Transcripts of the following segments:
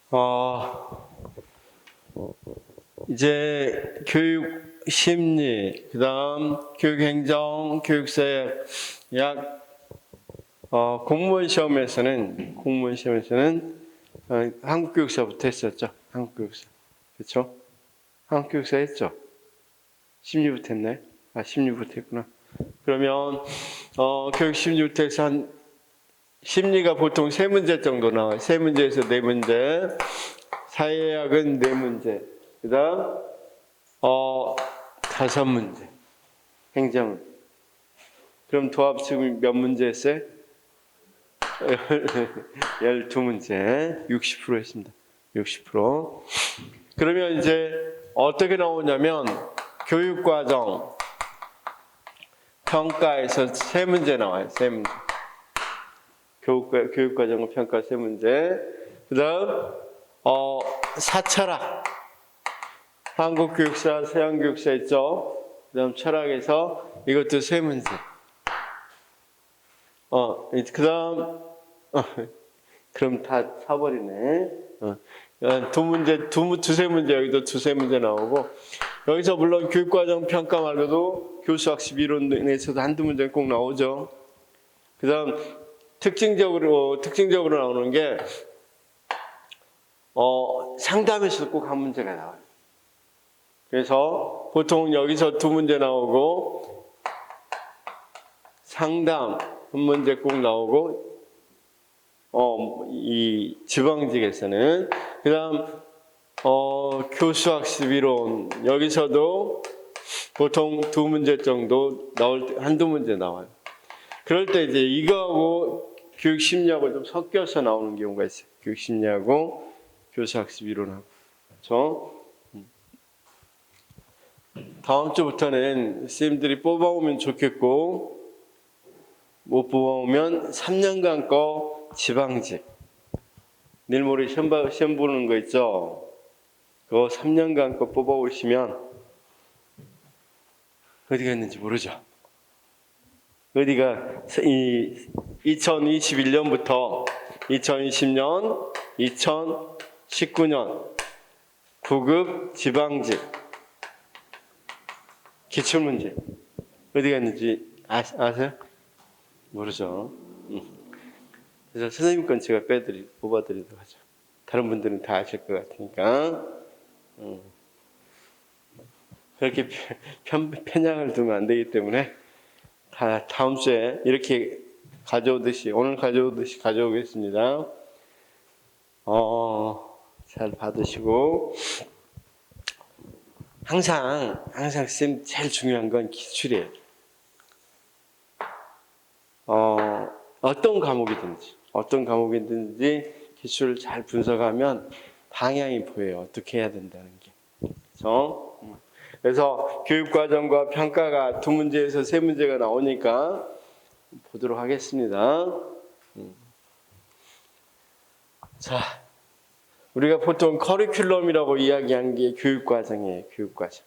어, 이제 교육 심리, 그 다음 교육 행정, 교육사역, 공무원 시험에서는 한국교육사부터 했었죠. 한국교육사. 그렇죠? 한국교육사 했죠? 심리부터 했나요? 심리부터 했구나. 그러면, 교육 심리부터 해서 심리가 보통 3문제 정도 나와요. 3문제에서 4문제. 사회학은 4문제. 그 다음, 5문제. 행정은. 그럼 도합식은 몇 문제 했어요? 12문제. 60% 했습니다. 60%. 그러면 이제 어떻게 나오냐면, 교육과정, 평가에서 3문제 나와요. 3문제. 교육과정 평가 3문제. 그 다음, 사철학. 한국교육사, 서양교육사 있죠? 그 다음 철학에서 이것도 3문제. 그 다음, 그럼 다 사버리네. 두세 문제, 여기도 두세 문제 나오고, 여기서 물론 교육과정 평가 말고도 교수학습 이론에서도 한두 문제 꼭 나오죠. 그 다음, 특징적으로 나오는 게, 상담에서도 꼭 한 문제가 나와요. 그래서 보통 여기서 2문제 나오고, 상담 한 문제 꼭 나오고, 이 지방직에서는, 그 다음, 교수학습 이론, 여기서도 보통 2문제 정도 한두 문제 나와요. 그럴 때 이제 이거하고 교육심리하고 좀 섞여서 나오는 경우가 있어요. 교육심리하고 교수학습 이론하고. 그렇죠? 다음 주부터는 선생님들이 뽑아오면 좋겠고, 못 뽑아오면 3년간 거 지방직. 내일 모레 시험 보는 거 있죠? 그거 3년간 거 뽑아오시면 어디가 있는지 모르죠? 어디가 2021년부터 2020년, 2019년 9급 지방직 기출문제 어디가 있는지 아세요? 모르죠. 그래서 선생님 건 제가 뽑아드리도록 하죠. 다른 분들은 다 아실 것 같으니까. 그렇게 편향을 두면 안 되기 때문에 다음 주에 이렇게 오늘 가져오듯이 가져오겠습니다. 잘 받으시고. 항상 쌤 제일 중요한 건 기출이에요. 어떤 과목이든지 기출을 잘 분석하면 방향이 보여요. 어떻게 해야 된다는 게. 그래서 교육과정과 평가가 2문제에서 3문제가 나오니까 보도록 하겠습니다. 자, 우리가 보통 커리큘럼이라고 이야기한 게 교육과정이에요. 교육과정.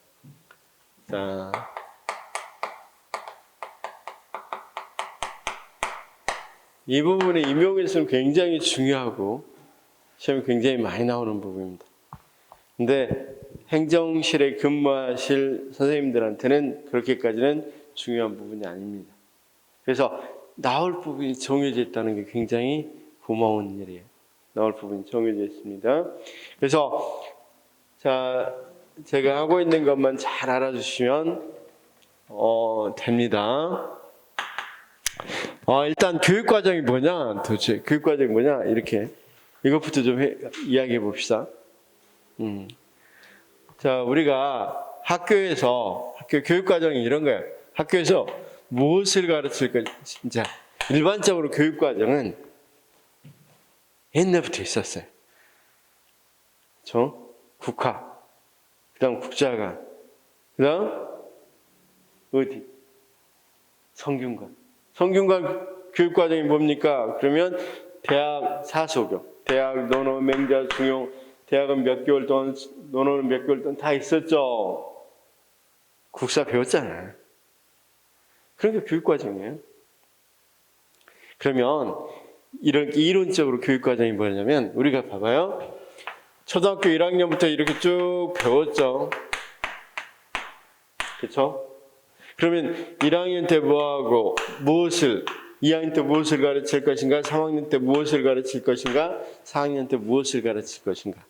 자, 이 부분의 임용에서는 굉장히 중요하고 시험이 굉장히 많이 나오는 부분입니다. 근데 행정실에 근무하실 선생님들한테는 그렇게까지는 중요한 부분이 아닙니다. 그래서 나올 부분이 정해져 있다는 게 굉장히 고마운 일이에요. 나올 부분이 정해져 있습니다. 그래서 제가 하고 있는 것만 잘 알아주시면 됩니다. 일단 교육과정이 뭐냐? 도대체 교육과정이 뭐냐? 이렇게 이것부터 좀 이야기해 봅시다. 자, 우리가 학교 교육과정이 이런 거예요. 학교에서 무엇을 가르칠까? 진짜 일반적으로 교육과정은 옛날부터 있었어요. 국화, 그다음 국자관, 그다음 어디? 성균관. 성균관 교육과정이 뭡니까? 그러면 대학 사소교, 대학 논어, 맹자, 중용, 대학은 몇 개월 동안, 논어는 몇 개월 동안 다 있었죠. 국사 배웠잖아요. 그런 게 교육과정이에요. 그러면 이런 이론적으로 교육과정이 뭐냐면 우리가 봐봐요. 초등학교 1학년부터 이렇게 쭉 배웠죠. 그렇죠? 그러면 1학년 때 뭐하고 무엇을 2학년 때 무엇을 가르칠 것인가? 3학년 때 무엇을 가르칠 것인가? 4학년 때 무엇을 가르칠 것인가?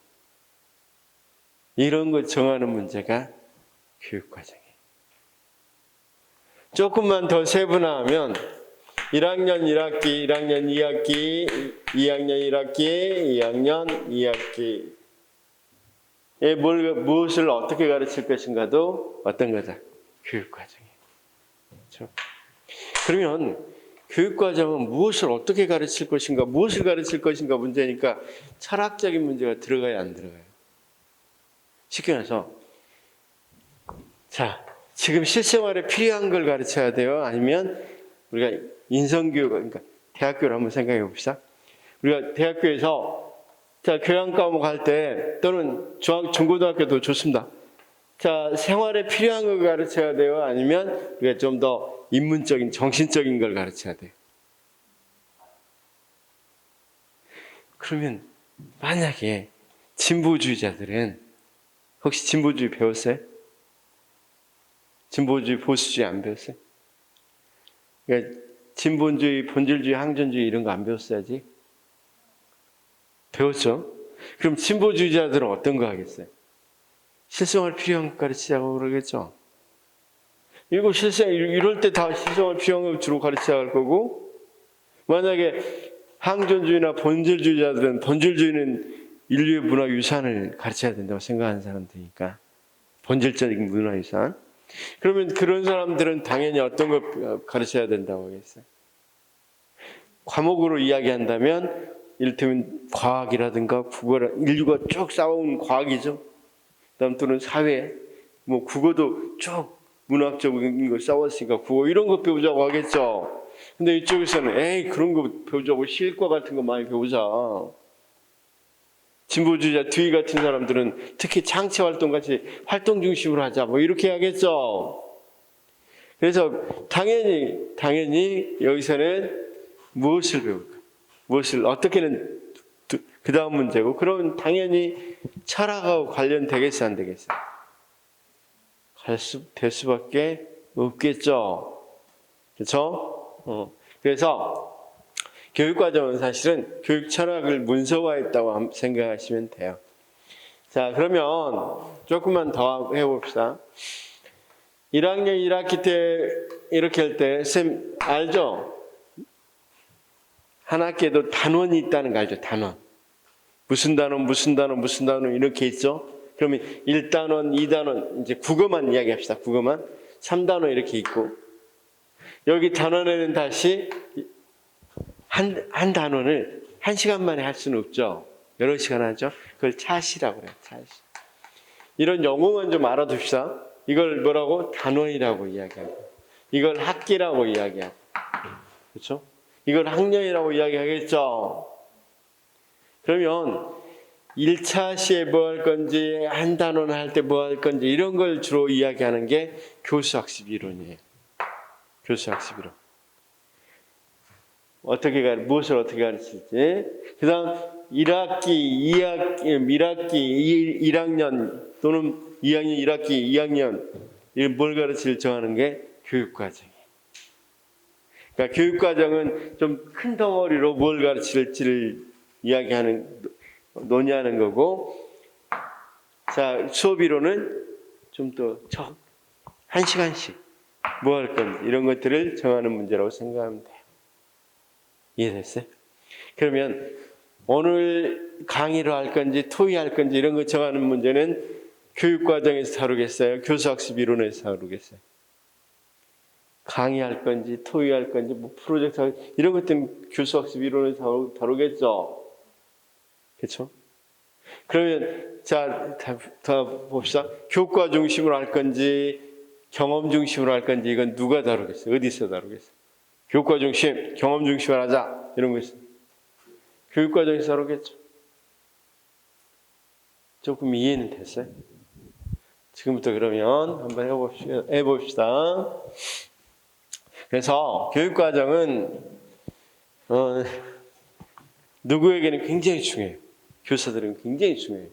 이런 걸 정하는 문제가 교육과정이에요. 조금만 더 세분화하면 1학년 1학기, 1학년 2학기, 2학년 1학기, 2학년 2학기에 무엇을 어떻게 가르칠 것인가도 어떤 거다? 교육과정이에요. 그렇죠? 그러면 교육과정은 무엇을 어떻게 가르칠 것인가, 무엇을 가르칠 것인가 문제니까 철학적인 문제가 들어가야 안 들어가요. 쉽게 말해서 자, 지금 실생활에 필요한 걸 가르쳐야 돼요? 아니면 우리가 인성교육, 그러니까 대학교를 한번 생각해 봅시다. 우리가 대학교에서 자, 교양 과목 할 때 또는 중고등학교도 좋습니다. 자, 생활에 필요한 걸 가르쳐야 돼요? 아니면 우리가 좀 더 인문적인, 정신적인 걸 가르쳐야 돼요? 그러면 만약에 진보주의자들은 혹시 진보주의 배웠어요? 진보주의, 보수주의 안 배웠어요? 그러니까 진본주의, 본질주의, 항전주의 이런 거 안 배웠어야지? 배웠죠? 그럼 진보주의자들은 어떤 거 하겠어요? 실생활 필요한 거 가르치자고 그러겠죠? 이거 이럴 때 다 실생활 필요한 거 주로 가르쳐야 할 거고, 만약에 항전주의나 본질주의자들은 본질주의는 인류의 문화유산을 가르쳐야 된다고 생각하는 사람들이니까, 본질적인 문화유산. 그러면 그런 사람들은 당연히 어떤 걸 가르쳐야 된다고 하겠어요? 과목으로 이야기한다면 이를테면 과학이라든가 국어라, 인류가 쭉 쌓아온 과학이죠. 그다음 또는 사회, 뭐 국어도 쭉 문학적인 걸 쌓았으니까 국어 이런 거 배우자고 하겠죠. 근데 이쪽에서는 에이 그런 거 배우자고 실과 같은 거 많이 배우자. 진보주의자 뒤 같은 사람들은 특히 창체 활동 같이 활동 중심으로 하자 뭐 이렇게 하겠죠. 그래서 당연히 여기서는 무엇을 배울까? 무엇을 어떻게는 그 다음 문제고, 그러면 당연히 철학하고 관련되겠어 안 되겠어? 될 수밖에 없겠죠. 그렇죠? 그래서 교육과정은 사실은 교육 철학을 문서화했다고 생각하시면 돼요. 자, 그러면 조금만 더 해봅시다. 1학년 1학기 때 이렇게 할 때 쌤 알죠? 한 학기에도 단원이 있다는 거 알죠? 단원. 무슨 단원 이렇게 있죠? 그러면 1단원, 2단원, 이제 국어만 이야기합시다. 국어만. 3단원 이렇게 있고. 여기 단원에는 다시 한 단원을 1시간 만에 할 수는 없죠. 여러 시간 하죠. 그걸 차시라고 해요. 차시. 이런 영어만 좀 알아둡시다. 이걸 뭐라고? 단원이라고 이야기하고. 이걸 학기라고 이야기하고. 그렇죠? 이걸 학년이라고 이야기하겠죠. 그러면 1차 시에 뭐 할 건지, 한 단원 할 때 뭐 할 건지 이런 걸 주로 이야기하는 게 교수학습 이론이에요. 교수학습 이론. 무엇을 어떻게 가르칠지. 그 다음 1학기, 1학년 또는 2학년, 1학기, 2학년 뭘 가르칠지 정하는 게 교육과정이에요. 그러니까 교육과정은 좀 큰 덩어리로 뭘 가르칠지를 논의하는 거고, 자, 수업이론은 좀 더 1시간씩 뭐 할 건지 이런 것들을 정하는 문제라고 생각하면 돼요. 이해됐어요? 그러면 오늘 강의로 할 건지 토의할 건지 이런 거 정하는 문제는 교육과정에서 다루겠어요? 교수학습 이론에서 다루겠어요? 강의할 건지 토의할 건지 뭐 프로젝트 이런 것들은 교수학습 이론에서 다루겠죠? 그렇죠? 그러면 자, 다 봅시다. 교과 중심으로 할 건지 경험 중심으로 할 건지 이건 누가 다루겠어요? 어디서 다루겠어요? 교과 중심, 경험 중심으로 하자 이런 거 있어요. 교육과정에서 다루겠죠? 조금 이해는 됐어요? 지금부터 그러면 한번 해봅시다. 그래서 교육과정은 누구에게는 굉장히 중요해요. 교사들은 굉장히 중요해요.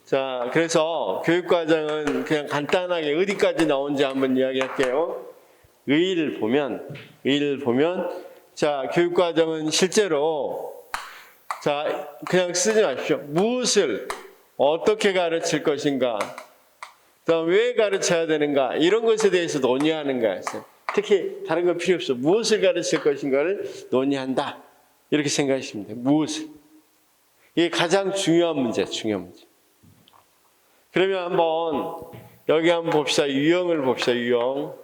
자, 그래서 교육과정은 그냥 간단하게 어디까지 나온지 한번 이야기할게요. 의의를 보면, 자, 교육과정은 실제로, 자, 그냥 쓰지 마십시오. 무엇을 어떻게 가르칠 것인가, 그다음 왜 가르쳐야 되는가, 이런 것에 대해서 논의하는 거였어요. 특히 다른 건 필요 없어. 무엇을 가르칠 것인가를 논의한다. 이렇게 생각하시면 돼요. 무엇을. 이게 가장 중요한 문제. 그러면 한번 여기 한번 봅시다. 유형을 봅시다. 유형.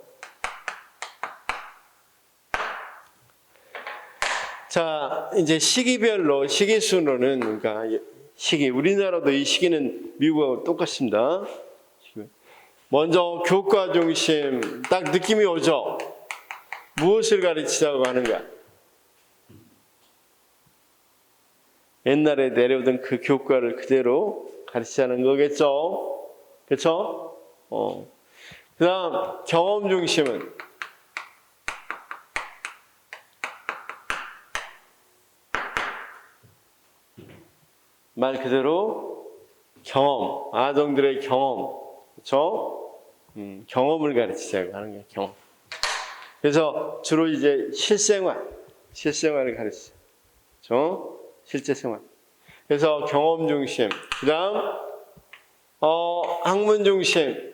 자, 이제 시기별로, 시기 순으로는, 그러니까 시기, 우리나라도 이 시기는 미국하고 똑같습니다. 먼저 교과 중심, 딱 느낌이 오죠? 무엇을 가르치자고 하는가? 옛날에 내려오던 그 교과를 그대로 가르치자는 거겠죠? 그렇죠? 그 다음 경험 중심은 말 그대로 경험, 아동들의 경험, 그렇죠? 경험을 가르치자고 하는 거예요. 경험. 그래서 주로 이제 실생활을 가르치죠. 그렇죠? 실제 생활. 그래서 경험 중심. 그다음 학문 중심,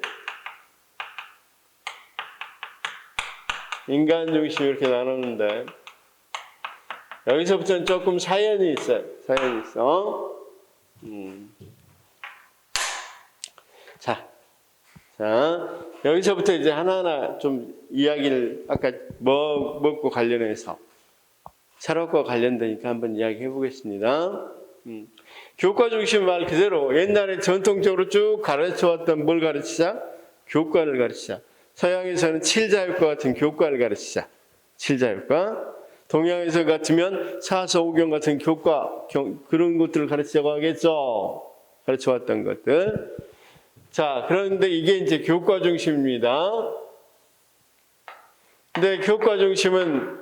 인간 중심 이렇게 나눴는데 여기서부터는 조금 사연이 있어요. 자, 여기서부터 이제 하나하나 좀 이야기를 아까 먹고 관련해서 철학과 관련되니까 한번 이야기해 보겠습니다. 교과 중심 말 그대로 옛날에 전통적으로 쭉 가르쳐왔던 뭘 가르치자? 교과를 가르치자. 서양에서는 칠자율과 같은 교과를 가르치자. 칠자율과. 동양에서 같으면 사서오경 같은 교과, 그런 것들을 가르치자고 하겠죠. 가르쳐왔던 것들. 자, 그런데 이게 이제 교과 중심입니다. 근데 교과 중심은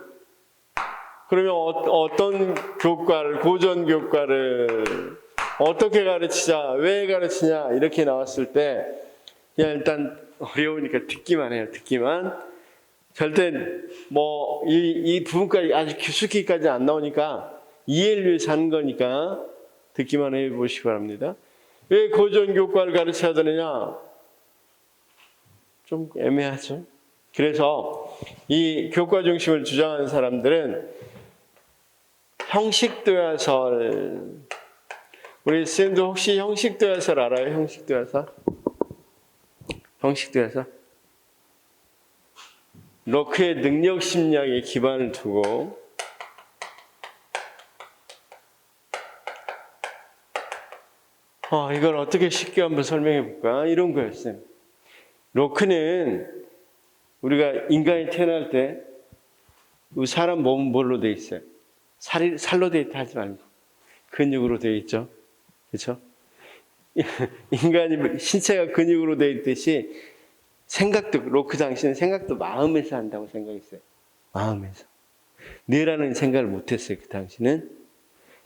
그러면 어떤 교과를, 고전 교과를 어떻게 가르치자, 왜 가르치냐 이렇게 나왔을 때 그냥 일단 어려우니까 듣기만 해요. 절대 뭐 이 부분까지 아주 깊숙이까지 안 나오니까 이해를 위해서 하는 거니까 듣기만 해보시기 바랍니다. 왜 고전 교과를 가르쳐야 되느냐? 좀 애매하죠. 그래서 이 교과 중심을 주장하는 사람들은 형식도야설, 우리 선생님도 혹시 형식도야설 알아요? 형식도야설? 로크의 능력 심리학에 기반을 두고 이걸 어떻게 쉽게 한번 설명해 볼까? 이런 거였어요. 로크는 우리가 인간이 태어날 때 사람 몸은 뭘로 돼 있어요? 살로 돼 있다 하지 말고 근육으로 돼 있죠. 그렇죠? 인간이 신체가 근육으로 돼 있듯이 생각도, 로크 당시는 생각도 마음에서 한다고 생각했어요. 마음에서. 뇌라는 생각을 못했어요. 그 당시는.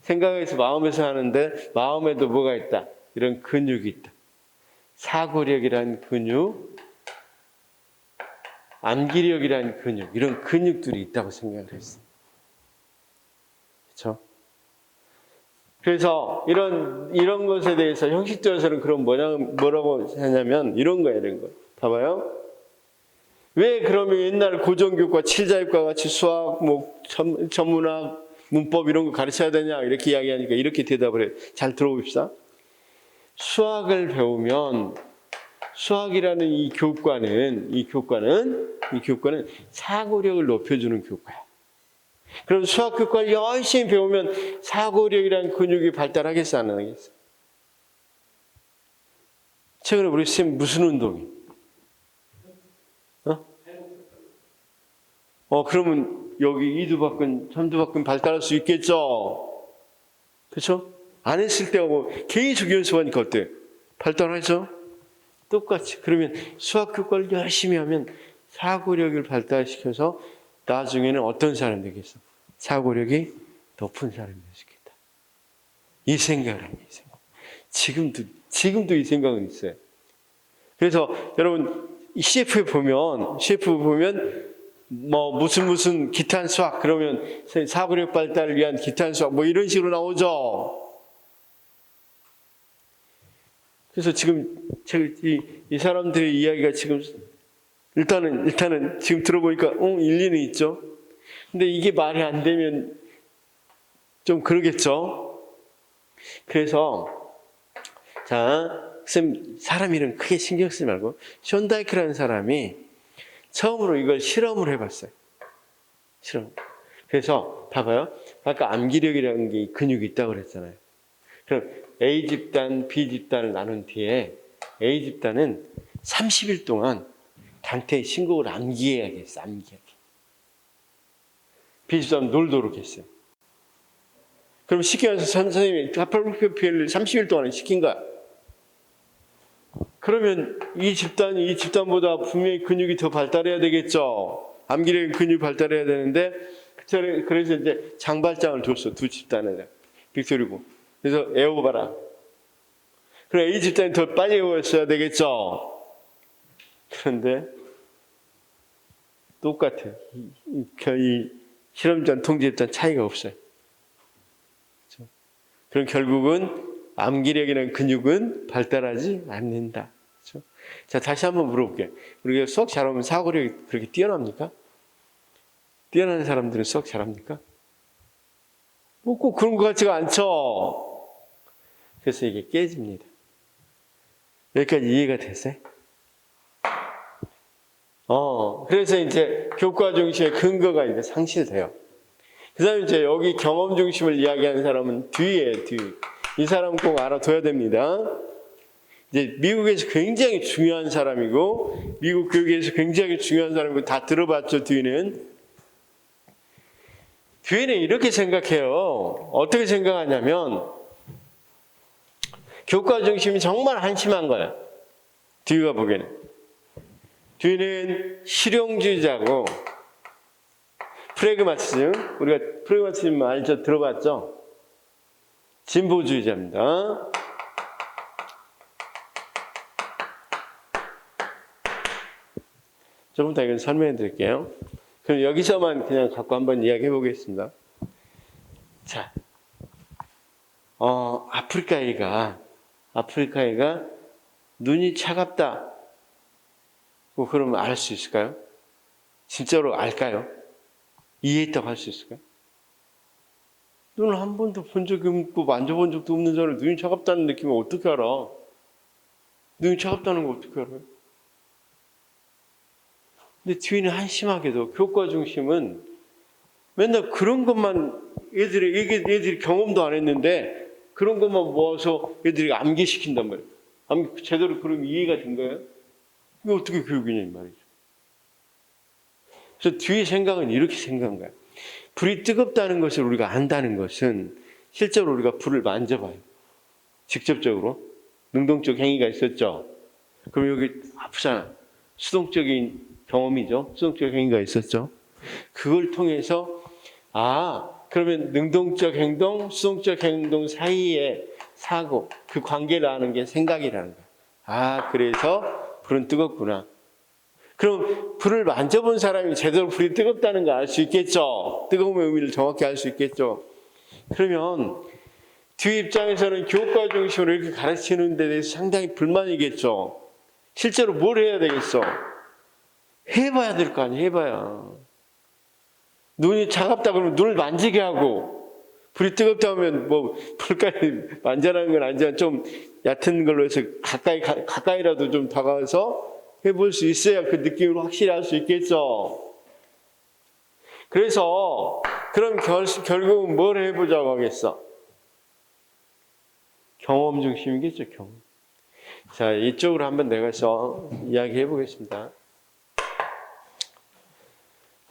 생각에서 마음에서 하는데 마음에도 뭐가 있다? 이런 근육이 있다. 사고력이라는 근육, 암기력이라는 근육, 이런 근육들이 있다고 생각을 했어요. 그렇죠? 그래서 이런 것에 대해서 형식적으로는 그럼 뭐라고 하냐면 이런 거예요. 봐봐요. 왜 그러면 옛날 고전교과, 칠자율과 같이 수학, 천문학, 문법 이런 거 가르쳐야 되냐 이렇게 이야기하니까 이렇게 대답을 해요. 잘 들어봅시다. 수학을 배우면 수학이라는 이 교과는 사고력을 높여주는 교과야. 그럼 수학 교과를 열심히 배우면 사고력이라는 근육이 발달하겠어, 안 하겠어? 최근에 우리 쌤 무슨 운동이? 그러면 여기 이두박근, 삼두박근 발달할 수 있겠죠? 그렇죠? 안 했을 때하고 계속 연습하니까 어때? 발달하죠? 똑같이. 그러면 수학 교과를 열심히 하면 사고력을 발달시켜서 나중에는 어떤 사람이 되겠어? 사고력이 높은 사람이 될 수 있겠다. 이 생각을 합니다. 지금도 이 생각은 있어요. 그래서 여러분 이 CF 보면 뭐 무슨 기탄 수학 그러면 사고력 발달을 위한 기탄 수학 뭐 이런 식으로 나오죠. 그래서 지금 이 사람들의 이야기가 지금 일단은 지금 들어보니까 일리는 있죠. 근데 이게 말이 안 되면 좀 그러겠죠. 그래서 자, 쌤 사람 이름 크게 신경 쓰지 말고 션다이크라는 사람이 처음으로 이걸 실험을 해봤어요. 실험. 그래서 봐봐요. 아까 암기력이라는 게 근육이 있다고 그랬잖아요. 그럼 A 집단, B 집단을 나눈 뒤에 A 집단은 30일 동안 강태의 신곡을 암기해야겠어. 암기하게. B 집단은 놀도록 했어요. 그럼 시키면서 선생님이 하팔로피를 30일 동안 시킨 거야. 그러면 이 집단보다 분명히 근육이 더 발달해야 되겠죠. 암기력의 근육이 발달해야 되는데 그래서 이제 장발장을 줬어. 두 집단에 빅토리고. 그래서 애워봐라. 그럼 A 집단이 더 빨리 애웠어야 되겠죠. 그런데 똑같아요. 이 실험전 통제집단 차이가 없어요. 그렇죠? 그럼 결국은 암기력이라는 근육은 발달하지 않는다. 그렇죠? 자, 다시 한번 물어볼게요. 우리가 수학 잘하면 사고력이 그렇게 뛰어납니까? 뛰어나는 사람들은 수학 잘합니까? 뭐 꼭 그런 것 같지가 않죠. 그래서 이게 깨집니다. 여기까지 이해가 됐어요? 그래서 이제 교과 중심의 근거가 이제 상실돼요. 그 다음에 이제 여기 경험 중심을 이야기하는 사람은 뒤에. 이 사람 꼭 알아둬야 됩니다. 이제 미국에서 굉장히 중요한 사람이고, 미국 교육에서 굉장히 중요한 사람이고, 다 들어봤죠, 뒤는 이렇게 생각해요. 어떻게 생각하냐면, 교과 중심이 정말 한심한 거예요. 뒤가 보기에는. 뒤는 실용주의자고, 프래그마티즘, 우리가 프래그마티즘 알죠? 들어봤죠? 진보주의자입니다. 조금 더 이건 설명해 드릴게요. 그럼 여기서만 그냥 갖고 한번 이야기해 보겠습니다. 자, 아프리카애가 눈이 차갑다. 그러면 알 수 있을까요? 진짜로 알까요? 이해했다고 할 수 있을까요? 눈을 한 번도 본 적이 없고 만져본 적도 없는 사람을 눈이 차갑다는 느낌을 어떻게 알아? 눈이 차갑다는 거 어떻게 알아요? 근데 뒤는 한심하게도 교과 중심은 맨날 그런 것만 애들이 경험도 안 했는데 그런 것만 모아서 애들이 암기시킨단 말이에요. 제대로 그럼 이해가 된 거예요? 이게 어떻게 교육이냐 이 말이죠. 그래서 뒤의 생각은 이렇게 생각한 거야. 불이 뜨겁다는 것을 우리가 안다는 것은 실제로 우리가 불을 만져봐요. 직접적으로. 능동적 행위가 있었죠. 그럼 여기 아프잖아. 수동적인 경험이죠. 수동적 행위가 있었죠. 그걸 통해서 그러면 능동적 행동, 수동적 행동 사이의 사고, 그 관계를 아는 게 생각이라는 거야. 그래서 불은 뜨겁구나. 그럼 불을 만져본 사람이 제대로 불이 뜨겁다는 걸 알 수 있겠죠. 뜨거움의 의미를 정확히 알 수 있겠죠. 그러면 뒤 입장에서는 교과 중심으로 이렇게 가르치는 데 대해서 상당히 불만이겠죠. 실제로 뭘 해야 되겠어? 해봐야 될 거 아니에요. 해봐야. 눈이 차갑다 그러면 눈을 만지게 하고, 불이 뜨겁다 하면 뭐 불까지 만져라는 건 아니지만 좀 얕은 걸로 해서 가까이라도 좀 다가와서 해볼 수 있어야 그 느낌을 확실히 알 수 있겠죠. 그래서 그럼 결국은 뭘 해보자고 하겠어? 경험 중심이겠죠. 경험. 자, 이쪽으로 한번 내가서 이야기해 보겠습니다.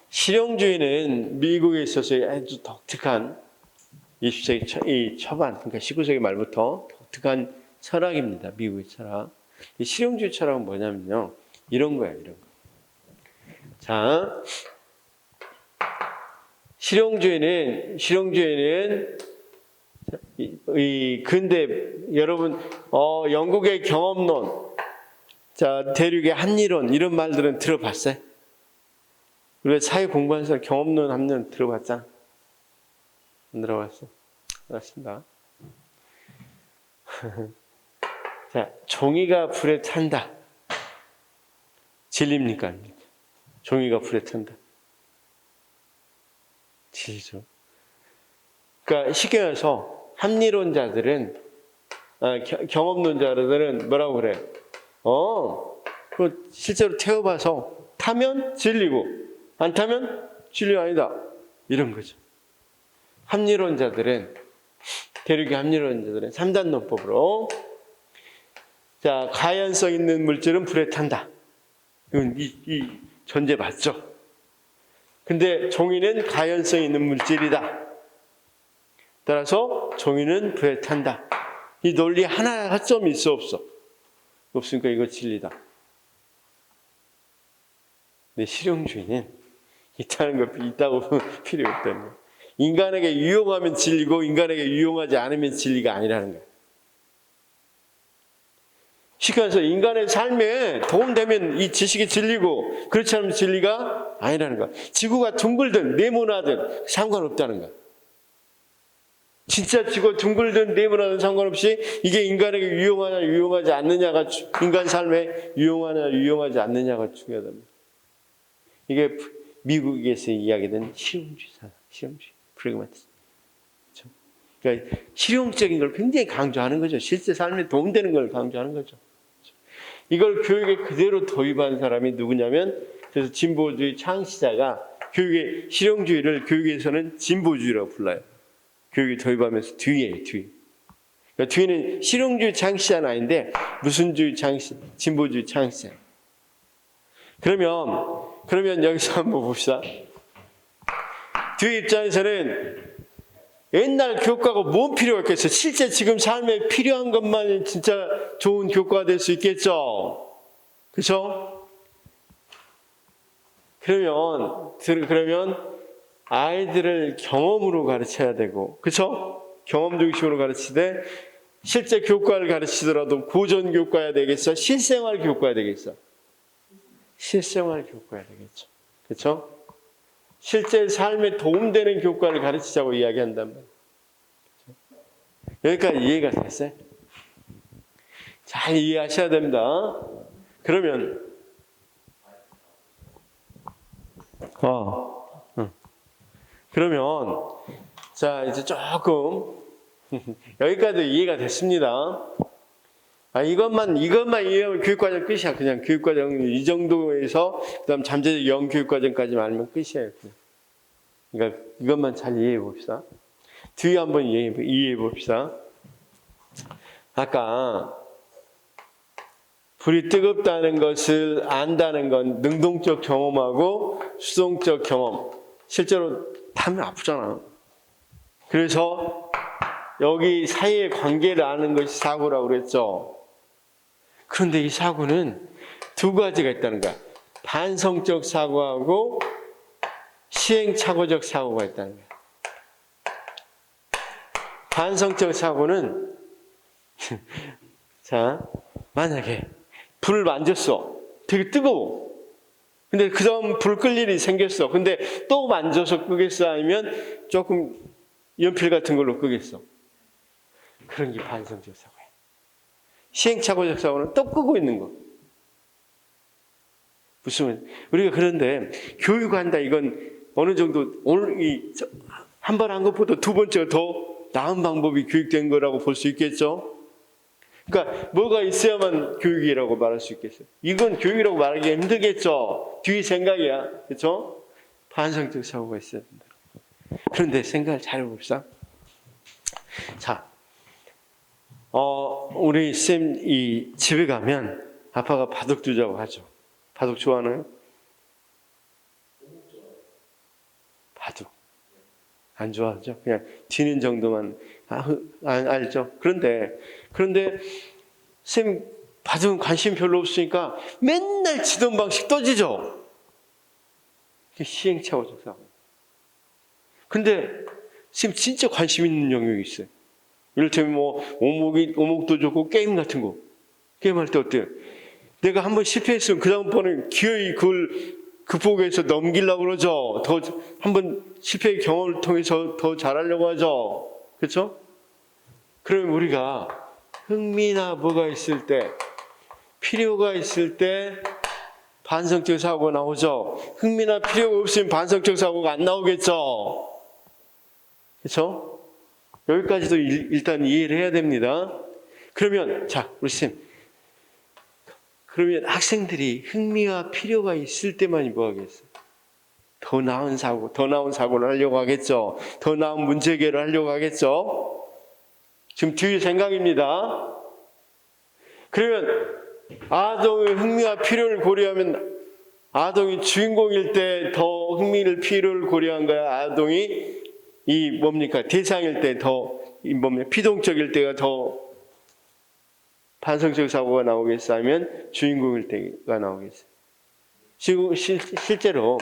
실용주의는 미국에 있어서 아주 독특한 20세기 초반, 그러니까 19세기 말부터 독특한 철학입니다. 미국의 철학. 이 실용주의 철학은 뭐냐면요. 이런 거예요. 이런 거. 자, 실용주의는 근데 여러분, 영국의 경험론, 자, 대륙의 합리론, 이런 말들은 들어봤어요? 우리가 사회 공부하면서 경험론, 합리론 들어봤잖아. 안 들어봤어? 알았습니다. 자, 종이가 불에 탄다. 진리입니까? 아닙니까? 종이가 불에 탄다. 진리죠. 그러니까 쉽게 말해서 합리론자들은, 경험론자들은 뭐라고 그래? 그 실제로 태워봐서 타면 진리고 안 타면 진리가 아니다. 이런 거죠. 합리론자들은, 대륙의 합리론자들은 3단 논법으로, 자, 가연성 있는 물질은 불에 탄다. 이건 이 전제 맞죠? 근데 종이는 가연성 있는 물질이다. 따라서 종이는 불에 탄다. 이 논리 하나 하점이 있어 없어? 없으니까 이거 진리다. 근데 실용주의는 있다고 필요 없다는 거예요. 인간에게 유용하면 진리고 인간에게 유용하지 않으면 진리가 아니라는 거예요. 쉽게 말해서 인간의 삶에 도움되면 이 지식이 진리고 그렇지 않으면 진리가 아니라는 거야. 지구가 둥글든 네모나든 상관없다는 거야. 진짜 지구가 둥글든 네모나든 상관없이 이게 인간에게 유용하냐 유용하지 않느냐가, 인간 삶에 유용하냐 유용하지 않느냐가 중요하답니다. 이게 미국에서 이야기된 실용주의사, 실용주의, 프래그마티즘. 그렇죠? 그러니까 실용적인 걸 굉장히 강조하는 거죠. 실제 삶에 도움되는 걸 강조하는 거죠. 이걸 교육에 그대로 도입한 사람이 누구냐면, 그래서 진보주의 창시자가 교육의 실용주의를 교육에서는 진보주의라고 불러요. 교육에 도입하면서 뒤에. 그러니까 뒤에는 실용주의 창시자는 아닌데 무슨 주의 창시, 진보주의 창시자. 그러면 여기서 한번 봅시다. 뒤에 입장에서는 옛날 교과가 뭔 필요가 있겠어요? 실제 지금 삶에 필요한 것만 진짜 좋은 교과가 될 수 있겠죠? 그렇죠? 그러면 아이들을 경험으로 가르쳐야 되고, 그렇죠? 경험 중심으로 가르치되 실제 교과를 가르치더라도 고전 교과야 되겠어? 실생활 교과야 되겠어? 실생활 교과야 되겠죠. 그렇죠? 실제 삶에 도움되는 교과를 가르치자고 이야기한단 말이에요. 여기까지 이해가 됐어요? 잘 이해하셔야 됩니다. 그러면 자, 이제 조금 여기까지 이해가 됐습니다. 이것만 이해하면 교육과정 끝이야. 그냥 교육과정 이 정도에서 그다음 잠재적 영교육과정까지만 알면 끝이에요. 그러니까 이것만 잘 이해해 봅시다. 뒤에 한번 이해해 봅시다. 아까 불이 뜨겁다는 것을 안다는 건 능동적 경험하고 수동적 경험. 실제로 타면 아프잖아. 그래서 여기 사이의 관계를 아는 것이 사고라고 그랬죠. 그런데 이 사고는 두 가지가 있다는 거야. 반성적 사고하고 시행착오적 사고가 있다는 거야. 반성적 사고는 자, 만약에 불을 만졌어. 되게 뜨거워. 근데 그 다음 불 끌 일이 생겼어. 근데 또 만져서 끄겠어? 아니면 조금 연필 같은 걸로 끄겠어? 그런 게 반성적 사고야. 시행착오적 사고는 또 끄고 있는 거. 무슨, 우리가 그런데 교육한다, 이건 어느 정도 오늘 한 번 한 것보다 두 번째가 더 나은 방법이 교육된 거라고 볼 수 있겠죠? 그러니까 뭐가 있어야만 교육이라고 말할 수 있겠어요? 이건 교육이라고 말하기 힘들겠죠? 뒤 생각이야. 그렇죠? 반성적 사고가 있어야 된다. 그런데 생각을 잘 해봅시다. 자, 우리 쌤 집에 가면 아빠가 바둑 두자고 하죠. 바둑 좋아하나요? 바둑. 안 좋아하죠? 그냥 지는 정도만 알죠? 그런데 쌤 바둑은 관심 별로 없으니까 맨날 지던 방식 또 지죠? 그게 시행착오적 사고. 근데 쌤 진짜 관심 있는 영역이 있어요. 이를테면 뭐 오목도 좋고 게임 같은 거. 게임할 때 어때요? 내가 한번 실패했으면 그 다음번에 기어이 그걸 극복해서 넘기려고 그러죠. 더 한번 실패의 경험을 통해서 더 잘하려고 하죠. 그렇죠? 그러면 우리가 흥미나 뭐가 있을 때, 필요가 있을 때 반성적 사고가 나오죠. 흥미나 필요가 없으면 반성적 사고가 안 나오겠죠. 그렇죠? 여기까지도 일단 이해를 해야 됩니다. 그러면 자, 우리 쌤, 그러면 학생들이 흥미와 필요가 있을 때만이 뭐 하겠어요? 더 나은 사고를 하려고 하겠죠. 더 나은 문제 해결을 하려고 하겠죠. 지금 뒤에 생각입니다. 그러면 아동의 흥미와 필요를 고려하면 아동이 주인공일 때 더 흥미를 필요를 고려한 거야. 아동이 이 뭡니까? 대상일 때 더 피동적일 때가 더 반성적 사고가 나오겠어? 하면 주인공일 때가 나오겠어요? 지금 실제로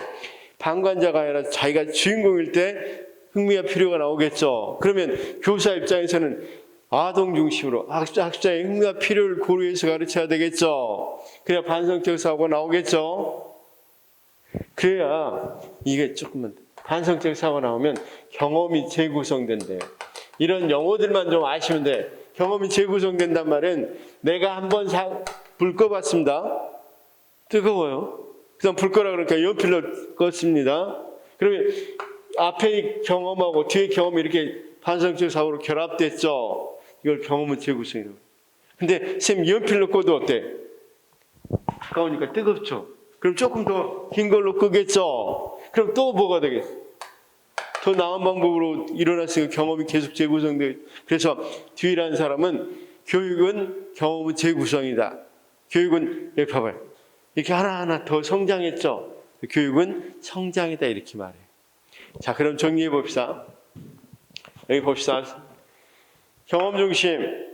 방관자가 아니라 자기가 주인공일 때 흥미와 필요가 나오겠죠. 그러면 교사 입장에서는 아동 중심으로 학자의 흥미와 필요를 고려해서 가르쳐야 되겠죠. 그래야 반성적 사고가 나오겠죠. 그래야 이게 조금만 반성적 사고가 나오면 경험이 재구성된대요. 이런 용어들만 좀 아시면 돼. 경험이 재구성된단 말은 내가 한번 불 꺼봤습니다. 뜨거워요. 그 다음 불 끄라 그러니까 연필로 껐습니다. 그러면 앞에 경험하고 뒤에 경험이 이렇게 반성적 사고로 결합됐죠. 이걸 경험은 재구성이라고. 근데 쌤 연필로 꺼도 어때? 가까우니까 뜨겁죠. 그럼 조금 더 긴 걸로 끄겠죠. 그럼 또 뭐가 되겠어? 더 나은 방법으로 일어났으니까 경험이 계속 재구성돼. 그래서 뒤라는 사람은 교육은 경험은 재구성이다. 교육은 여기 봐봐요. 이렇게 하나하나 더 성장했죠. 교육은 성장이다 이렇게 말해요. 자, 그럼 정리해 봅시다. 여기 봅시다. 경험 중심.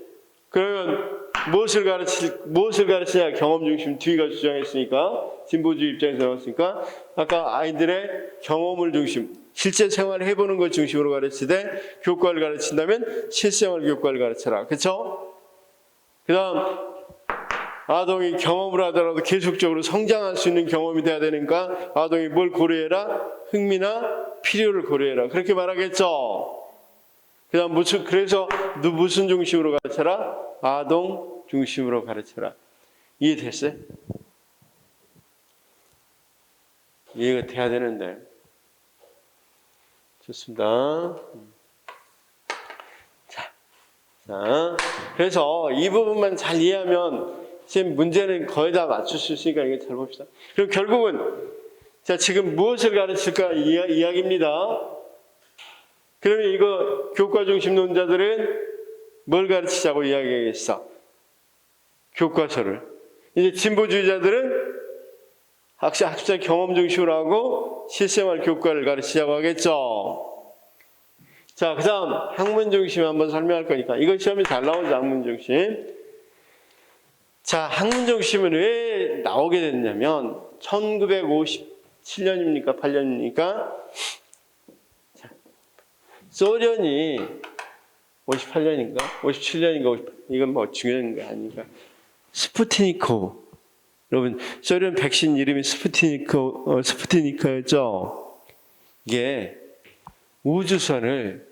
그러면 무엇을 가르치냐? 경험 중심 뒤가 주장했으니까 진보주의 입장에서 나왔으니까 아까 아이들의 경험을 중심, 실제 생활을 해보는 것 중심으로 가르치되 교과를 가르친다면 실생활 교과를 가르쳐라. 그렇죠? 그 다음 아동이 경험을 하더라도 계속적으로 성장할 수 있는 경험이 돼야 되니까 아동이 뭘 고려해라? 흥미나 필요를 고려해라. 그렇게 말하겠죠. 그 다음 그래서 무슨 중심으로 가르쳐라? 아동 중심으로 가르쳐라. 이해됐어요? 이해가 돼야 되는데. 좋습니다. 자, 그래서 이 부분만 잘 이해하면 지금 문제는 거의 다 맞출 수 있으니까 이거 잘 봅시다. 그럼 결국은 자, 지금 무엇을 가르칠까 이야기입니다. 그러면 이거 교과 중심 논자들은 뭘 가르치자고 이야기하겠어? 교과서를. 이제 진보주의자들은 학자 경험 중심으로 하고 실생활 교과를 가르치자고 하겠죠. 자, 그 다음 학문 중심 한번 설명할 거니까 이거 시험에 잘 나오죠. 학문 중심. 자, 학문 중심은 왜 나오게 됐냐면 1957년입니까? 8년입니까? 소련이 58년인가? 57년인가? 이건 뭐 중요한 게 아니니까. 스푸트니크. 여러분, 소련 백신 이름이 스푸트니크였죠? 이게 우주선을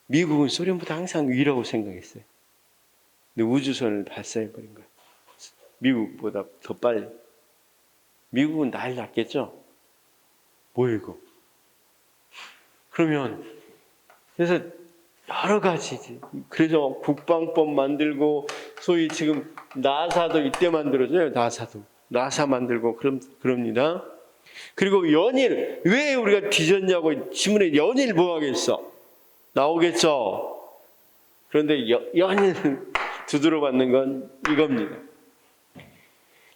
미국은 소련보다 항상 위라고 생각했어요. 근데 우주선을 발사해버린 거예요. 미국보다 더 빨리. 미국은 난리 났겠죠? 뭐예요, 이거? 그러면, 그래서 여러 가지. 그래서 국방법 만들고, 소위 지금 나사도 이때 만들어져요, 나사 만들고, 그럽니다. 그리고 연일, 왜 우리가 뒤졌냐고 신문에 연일 뭐 하겠어? 나오겠죠? 그런데 연일 두드려 맞는 건 이겁니다.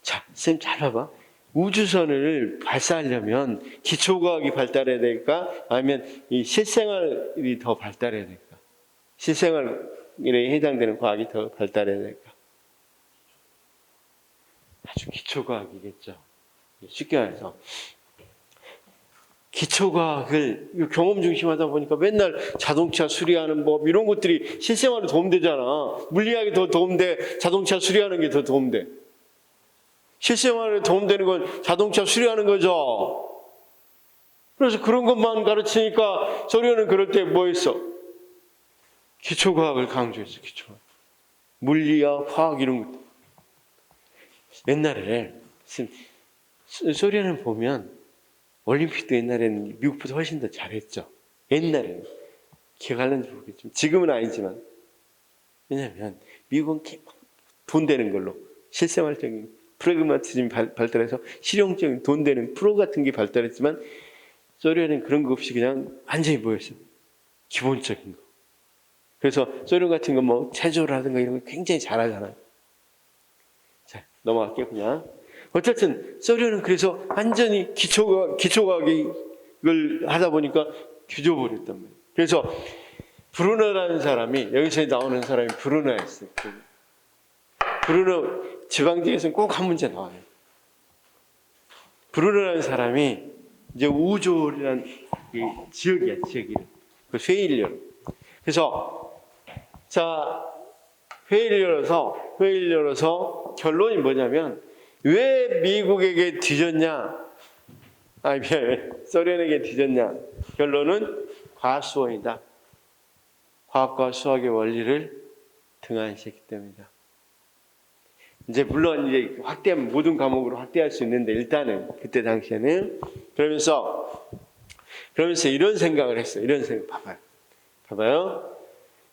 자, 쌤 잘 봐봐. 우주선을 발사하려면 기초과학이 발달해야 될까? 아니면 이 실생활이 더 발달해야 될까? 실생활에 해당되는 과학이 더 발달해야 될까? 아주 기초과학이겠죠. 쉽게 말해서 기초과학을 경험 중심하다 보니까 맨날 자동차 수리하는 법 이런 것들이 실생활에 도움되잖아. 물리학이 더 도움돼. 자동차 수리하는 게 더 도움돼. 실생활에 도움되는 건 자동차 수리하는 거죠. 그래서 그런 것만 가르치니까 소련은 그럴 때 뭐 했어? 기초과학을 강조했어. 기초과학. 물리학, 화학 이런 것들. 옛날에 소련을 보면 올림픽도 옛날에는 미국보다 훨씬 더 잘했죠. 옛날에는. 기억하는지 모르겠지만 지금은 아니지만. 왜냐하면 미국은 돈 되는 걸로 실생활적인 프라그마티즘이 발달해서 실용적인 돈 되는 프로 같은 게 발달했지만 소련은 그런 거 없이 그냥 완전히 뭐였어요? 기본적인 거. 그래서 소련 같은 거 뭐 체조라든가 이런 거 굉장히 잘하잖아요. 자, 넘어갈게요 그냥. 어쨌든 소련은 그래서 완전히 기초과학을 하다 보니까 뒤져버렸단 말이에요. 그래서 브루너라는 사람이 여기서 나오는 사람이 브루너였어요. 브루너 지방지에서는 꼭 한 문제 나와요. 브루너라는 사람이 이제 우조라는 지역이야, 지역이. 그 회의를 열어. 그래서 자 회의를 열어서 결론이 뭐냐면 왜 미국에게 뒤졌냐? 소련에게 뒤졌냐? 결론은 과수원이다. 과학과 수학의 원리를 등한시했기 때문이다. 이제 물론 이제 확대하면 모든 과목으로 확대할 수 있는데 일단은 그때 당시에는 그러면서 이런 생각을 했어요. 이런 생각 봐봐요.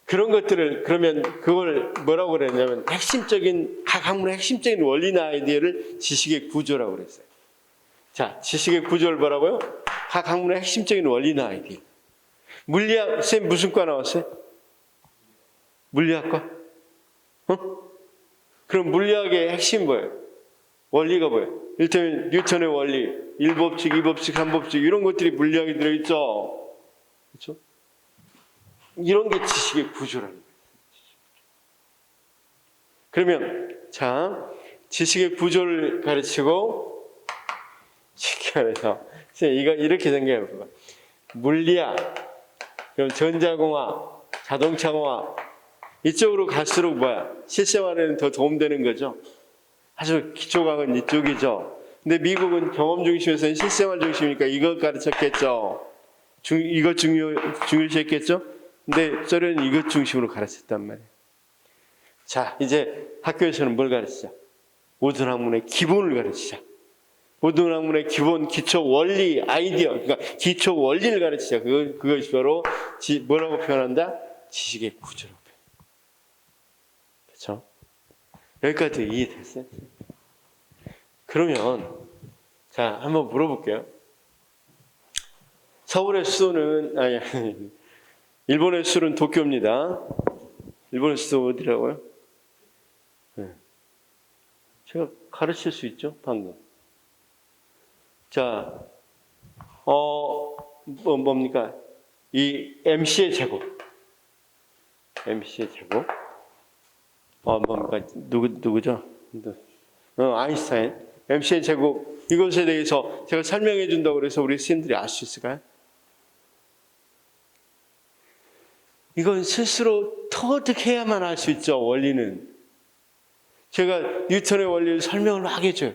그런 것들을 그러면 그걸 뭐라고 그랬냐면 각 학문의 핵심적인 원리나 아이디어를 지식의 구조라고 그랬어요. 자, 지식의 구조를 뭐라고요? 각 학문의 핵심적인 원리나 아이디어. 물리학 쌤 무슨 과 나왔어요? 물리학과? 그럼 물리학의 핵심 뭐예요? 원리가 뭐예요? 일테면 뉴턴의 원리, 1법칙, 2법칙, 3법칙 이런 것들이 물리학에 들어있죠. 그렇죠? 이런 게 지식의 구조라는 거예요. 그러면 자, 지식의 구조를 가르치고 쉽게 말해서 이거 이렇게 생각해 봐봐. 물리학, 그럼 전자공학, 자동차공학 이쪽으로 갈수록 실생활에는 더 도움되는 거죠. 아주 기초과학은 이쪽이죠. 근데 미국은 경험 중심에서는 실생활 중심이니까 이걸 가르쳤겠죠. 이것 중요시했겠죠. 근데 소련은 이것 중심으로 가르쳤단 말이에요. 자, 이제 학교에서는 뭘 가르치자? 모든 학문의 기본을 가르치자. 모든 학문의 기본, 기초 원리, 아이디어, 그러니까 기초 원리를 가르치자. 그것이 바로 뭐라고 표현한다? 지식의 구조라고 표현. 그렇죠? 여기까지 이해됐어요? 그러면 자, 한번 물어볼게요. 서울의 수도는 일본의 수도는 도쿄입니다. 일본의 수도 어디라고요? 네. 제가 가르칠 수 있죠, 방금. 자, 뭡니까? 이 MC의 제곱. MC의 제곱. 뭡니까? 누구죠? 아인슈타인. MC의 제곱. 이것에 대해서 제가 설명해 준다고 그래서 우리 스님들이 알 수 있을까요? 이건 스스로 터득해야만 알 수 있죠, 원리는. 제가 뉴턴의 원리를 설명을 막 해줘요.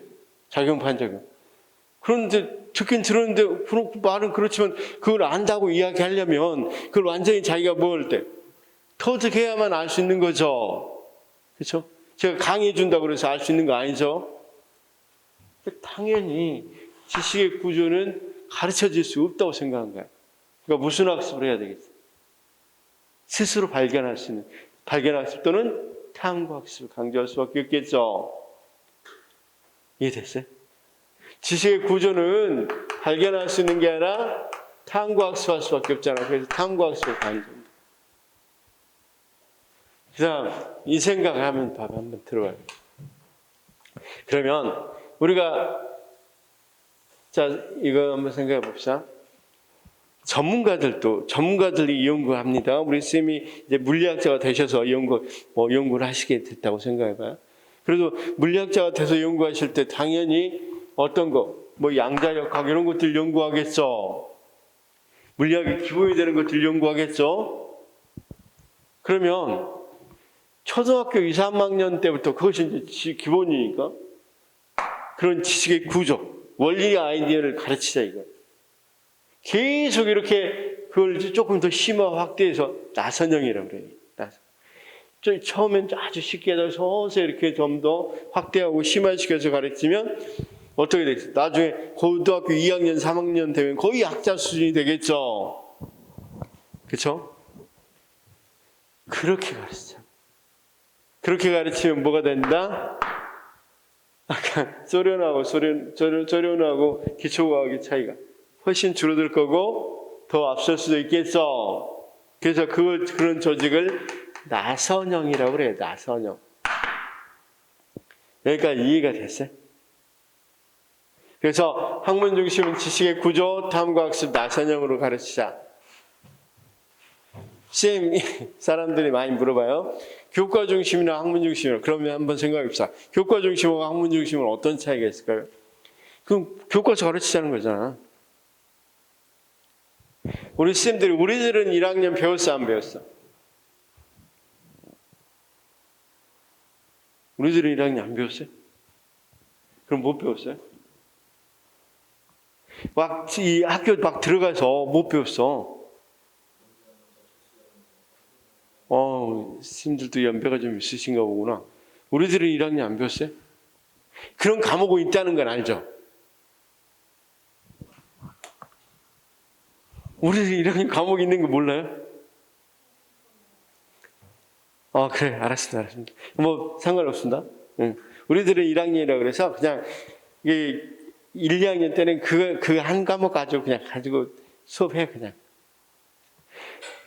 작용, 반작용. 그런데 듣긴 들었는데 말은 그렇지만 그걸 안다고 이야기하려면 그걸 완전히 자기가 뭘 때 터득해야만 알 수 있는 거죠. 그렇죠? 제가 강의해 준다고 그래서 알 수 있는 거 아니죠? 당연히 지식의 구조는 가르쳐 줄 수 없다고 생각한 거예요. 그러니까 무슨 학습을 해야 되겠어요? 스스로 발견할 수 있는 발견학습 또는 탐구학습을 강조할 수밖에 없겠죠. 이해됐어요? 지식의 구조는 발견할 수 있는 게 아니라 탐구학습할 수밖에 없잖아요. 그래서 탐구학습을 강조합니다. 그 다음 이 생각을 하면 한번 들어봐요. 그러면 우리가 자 이거 한번 생각해 봅시다. 전문가들이 연구합니다. 우리 쌤이 이제 물리학자가 되셔서 연구를 하시게 됐다고 생각해봐요. 그래도 물리학자가 돼서 연구하실 때 당연히 어떤 거, 양자역학 이런 것들 연구하겠죠. 물리학의 기본이 되는 것들 연구하겠죠. 그러면 초등학교 2, 3학년 때부터 그것이 이제 기본이니까 그런 지식의 구조, 원리 아이디어를 가르치자 이거. 계속 이렇게 그걸 조금 더 심화 확대해서 나선형이라고 그래요. 처음엔 아주 쉽게 해서 서서히 이렇게 좀 더 확대하고 심화시켜서 가르치면 어떻게 되겠어요? 나중에 고등학교 2학년, 3학년 되면 거의 학자 수준이 되겠죠. 그렇죠? 그렇게 가르치자. 그렇게 가르치면 뭐가 된다? 아까 소련하고 기초과학의 차이가 훨씬 줄어들 거고 더 앞설 수도 있겠죠. 그래서 그런 조직을 나선형이라고 그래요. 나선형. 여기까지 이해가 됐어요? 그래서 학문 중심은 지식의 구조, 탐구학습 나선형으로 가르치자. 쌤, 사람들이 많이 물어봐요. 교과 중심이나 학문 중심이나. 그러면 한번 생각해 봅시다. 교과 중심과 학문 중심은 어떤 차이가 있을까요? 그럼 교과서 가르치자는 거잖아. 우리들은 1학년 배웠어, 안 배웠어? 우리들은 1학년 안 배웠어요? 그럼 못 배웠어요? 이 학교 막 들어가서 못 배웠어. 스님들도 연배가 좀 있으신가 보구나. 우리들은 1학년 안 배웠어요? 그런 과목이 있다는 건 알죠? 우리들 1학년 과목이 있는 거 몰라요? 그래, 알았습니다. 뭐, 상관없습니다. 응. 우리들은 1학년이라 그래서 그냥, 1, 2학년 때는 그 한 과목 가지고 수업해, 그냥.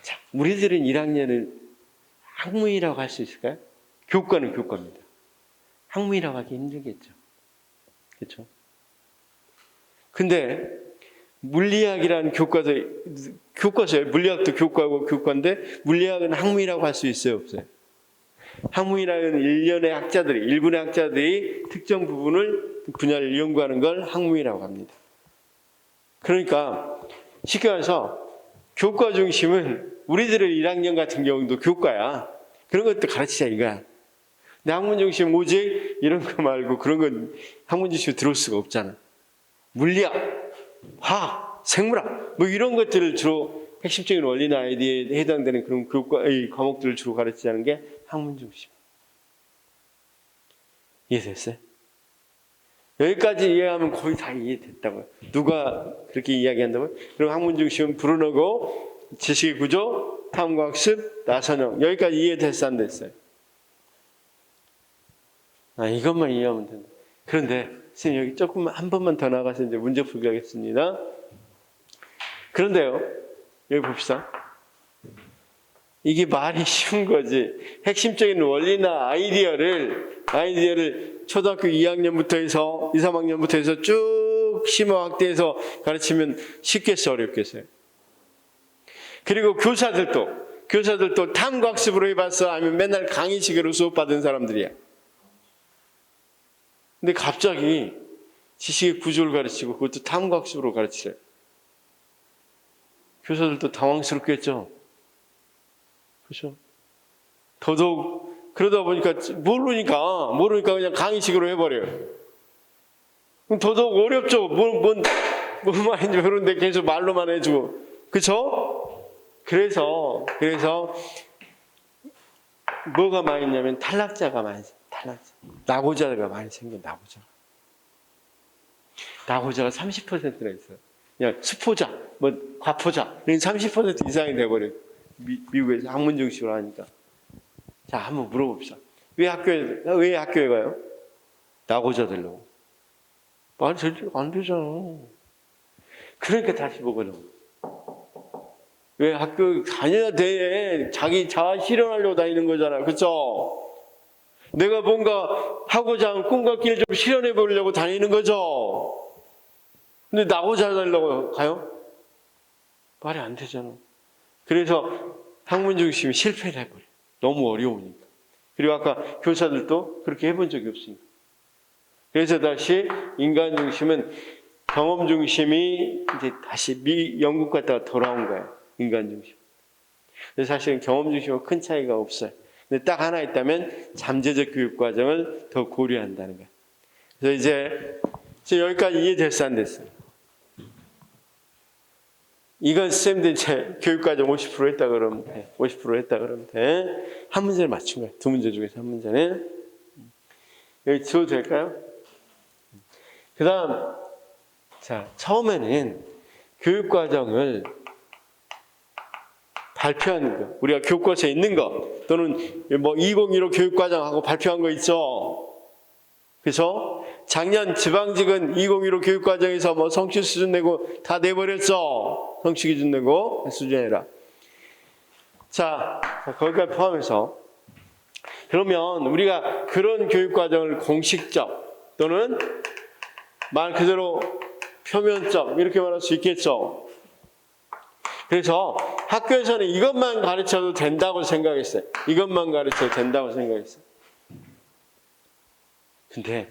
자, 우리들은 1학년을 학문이라고 할 수 있을까요? 교과는 교과입니다. 학문이라고 하기 힘들겠죠. 그렇죠? 근데, 물리학이라는 교과서예요. 물리학도 교과고 교과인데 물리학은 학문이라고 할 수 있어요, 없어요? 학문이라는 일군의 학자들이 특정 분야를 연구하는 걸 학문이라고 합니다. 그러니까 쉽게 말해서 교과 중심은 우리들은 1학년 같은 경우도 교과야. 그런 것도 가르치자 이거야. 근데 학문 중심 오직 이런 거 말고 그런 건 학문 중심으로 들어올 수가 없잖아. 물리학, 화학, 생물학 뭐 이런 것들을 주로 핵심적인 원리나 아이디어에 해당되는 그런 과목들을 주로 가르치자는 게 학문 중심. 이해됐어요? 여기까지 이해하면 거의 다 이해됐다고요. 누가 그렇게 이야기한다고요? 그럼 학문 중심은 불어넣고 지식의 구조, 탐구학습, 나선형 여기까지 이해됐어 안 됐어요? 이것만 이해하면 된다. 그런데 선생님 여기 조금만 한 번만 더 나가서 이제 문제 풀기 하겠습니다. 그런데요, 여기 봅시다. 이게 말이 쉬운 거지. 핵심적인 원리나 아이디어를 초등학교 2학년부터 해서 2, 3학년부터 해서 쭉 심화 확대해서 가르치면 쉽겠어, 어렵겠어요? 그리고 교사들도 탐구학습으로 해봤어? 아니면 맨날 강의식으로 수업받은 사람들이야? 근데 갑자기 지식의 구조를 가르치고 그것도 탐구학습으로 가르치래. 교사들도 당황스럽겠죠. 그렇죠? 더더욱 그러다 보니까 모르니까 그냥 강의식으로 해버려요. 그럼 더더욱 어렵죠. 뭔 말인지 모르는데 계속 말로만 해주고, 그렇죠? 그래서 뭐가 많이 있냐면 탈락자가 많이 생겨. 낙오자가 많이 생겨. 낙오자가 30%나 있어요. 그냥 수포자, 과포자, 30% 이상이 돼버려요. 미국에서 학문 중심으로 하니까. 자, 한번 물어봅시다. 왜 학교에 가요? 낙오자 되려고. 말이 안 되잖아. 그러니까 다시 먹으려고. 왜 학교 다녀야 돼? 자기 자아 실현하려고 다니는 거잖아. 그렇죠? 내가 뭔가 하고자 하는 꿈과 길을 좀 실현해 보려고 다니는 거죠. 근데 낙오자 되려고 가요? 말이 안 되잖아. 그래서 학문 중심이 실패를 해버려. 너무 어려우니까. 그리고 아까 교사들도 그렇게 해본 적이 없으니까. 그래서 다시 인간 중심은 경험 중심이 이제 다시 영국 갔다가 돌아온 거예요. 인간 중심. 그래서 사실은 경험 중심하고 큰 차이가 없어요. 근데 딱 하나 있다면 잠재적 교육 과정을 더 고려한다는 거예요. 그래서 이제 여기까지 이해됐어, 안 됐어요? 이건 쌤들 이제 교육과정 50% 했다 그러면 돼. 50% 했다 그러면 돼. 한 문제를 맞춘 거야. 두 문제 중에서 한 문제는. 여기 지워도 될까요? 그 다음, 자, 처음에는 교육과정을 발표하는 거. 우리가 교과서에 있는 거. 또는 뭐 2015 교육과정하고 발표한 거 있죠. 그래서 작년 지방직은 2015 교육과정에서 뭐 성취 수준 내고 다 내버렸어. 성취 기준 내고 수준이라. 자, 거기까지 포함해서 그러면 우리가 그런 교육과정을 공식적 또는 말 그대로 표면적 이렇게 말할 수 있겠죠. 그래서 학교에서는 이것만 가르쳐도 된다고 생각했어요. 이것만 가르쳐도 된다고 생각했어요. 근데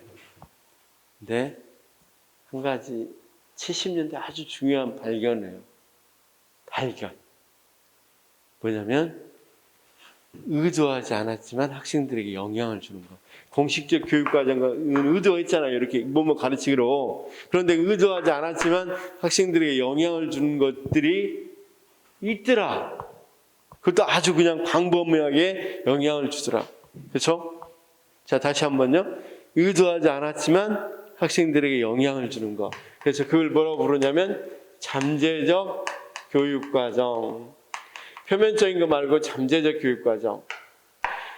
한 가지 70년대 아주 중요한 발견을 해요. 발견. 뭐냐면 의도하지 않았지만 학생들에게 영향을 주는 거. 공식적 교육과정은 의도했잖아요. 이렇게 뭐뭐 가르치기로. 그런데 의도하지 않았지만 학생들에게 영향을 주는 것들이 있더라. 그것도 아주 그냥 광범위하게 영향을 주더라. 그렇죠? 자, 다시 한번요. 의도하지 않았지만 학생들에게 영향을 주는 거. 그래서 그걸 뭐라고 부르냐면 잠재적 교육과정. 표면적인 거 말고 잠재적 교육과정.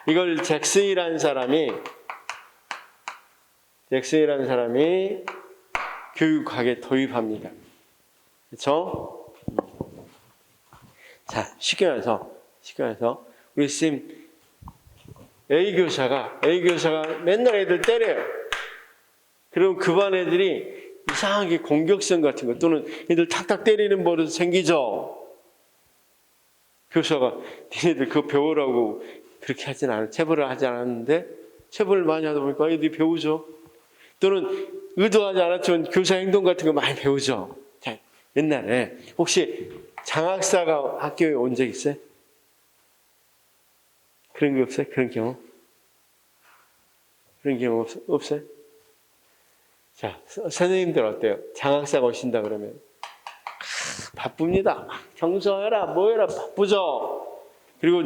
이걸 잭슨이라는 사람이 교육학에 도입합니다. 그렇죠? 자, 쉽게 말해서 우리 쌤 A 교사가 맨날 애들 때려요. 그럼 그 반 애들이 이상하게 공격성 같은 거 또는 애들 탁탁 때리는 버릇 생기죠. 교사가 니네들 그거 배우라고 그렇게 하진 않아요. 체벌을 하지 않았는데 체벌을 많이 하다 보니까 애들이 배우죠. 또는 의도하지 않았지만 교사 행동 같은 거 많이 배우죠. 자, 옛날에 혹시 장학사가 학교에 온 적 있어요? 그런 게 없어요? 그런 경험? 그런 경험 없어요? 자, 선생님들 어때요? 장학사가 오신다 그러면 바쁩니다. 청소해라, 뭐해라, 바쁘죠? 그리고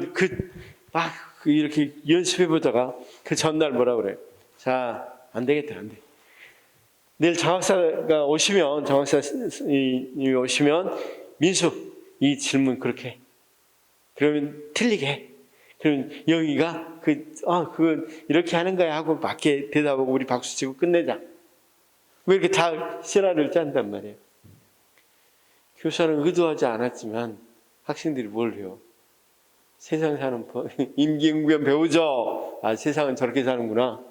막 이렇게 연습해보다가 그 전날 뭐라 그래요? 자, 안 되겠다, 안 돼. 내일 장학사가 오시면, 민수, 이 질문 그렇게 해. 그러면 틀리게 해. 그럼 영희가 그건 이렇게 하는 거야 하고 맞게 대답하고 우리 박수 치고 끝내자. 왜 이렇게 다 시나리오를 짠단 말이에요. 교사는 의도하지 않았지만 학생들이 뭘 해요? 세상 사는 임기응변 배우죠. 아, 세상은 저렇게 사는구나.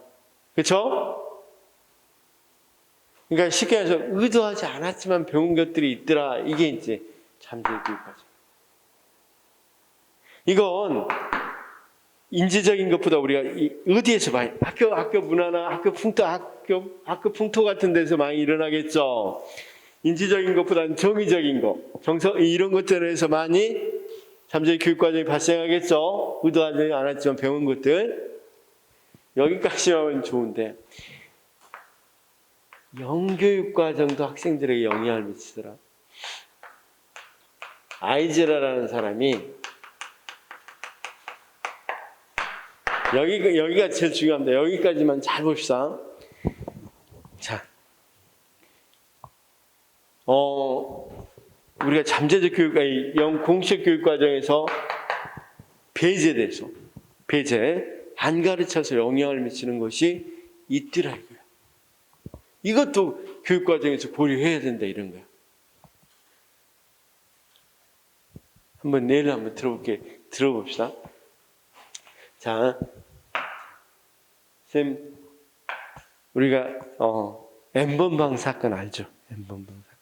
그렇죠? 그러니까 쉽게 해서 의도하지 않았지만 배운 것들이 있더라. 이게 이제 잠재적 교육과정. 이건 인지적인 것보다 우리가 어디에서 많이 학교 문화나 학교 풍토 같은 데서 많이 일어나겠죠. 인지적인 것보다는 정의적인 거, 이런 것들에서 많이 잠재적 교육과정이 발생하겠죠. 의도하지 않았지만 배운 것들. 여기까지만 좋은데 영교육과정도 학생들에게 영향을 미치더라. 아이즈라라는 사람이 여기가 제일 중요합니다. 여기까지만 잘 봅시다. 자, 우리가 잠재적 공식 교육 과정에서 배제 안 가르쳐서 영향을 미치는 것이 있더라 이거야. 이것도 교육 과정에서 고려해야 된다 이런 거야. 내일 한번 들어봅시다. 자, 쌤, 우리가 N번방 사건 알죠? N번방 사건.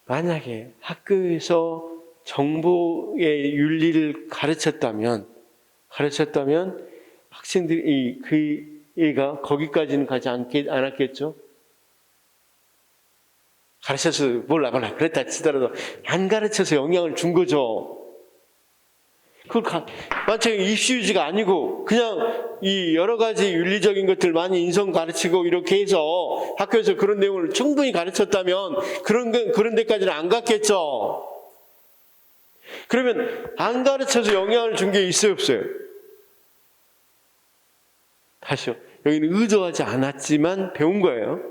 만약에 학교에서 정보의 윤리를 가르쳤다면 학생들이 그 애가 거기까지는 가지 않았겠죠? 가르쳐서 몰라 그랬다 치더라도 안 가르쳐서 영향을 준 거죠. 그걸 마치 입시 유지가 아니고 그냥 이 여러 가지 윤리적인 것들 많이 인성 가르치고 이렇게 해서 학교에서 그런 내용을 충분히 가르쳤다면 그런 데까지는 안 갔겠죠. 그러면 안 가르쳐서 영향을 준 게 있어요, 없어요? 다시요. 여기는 의도하지 않았지만 배운 거예요.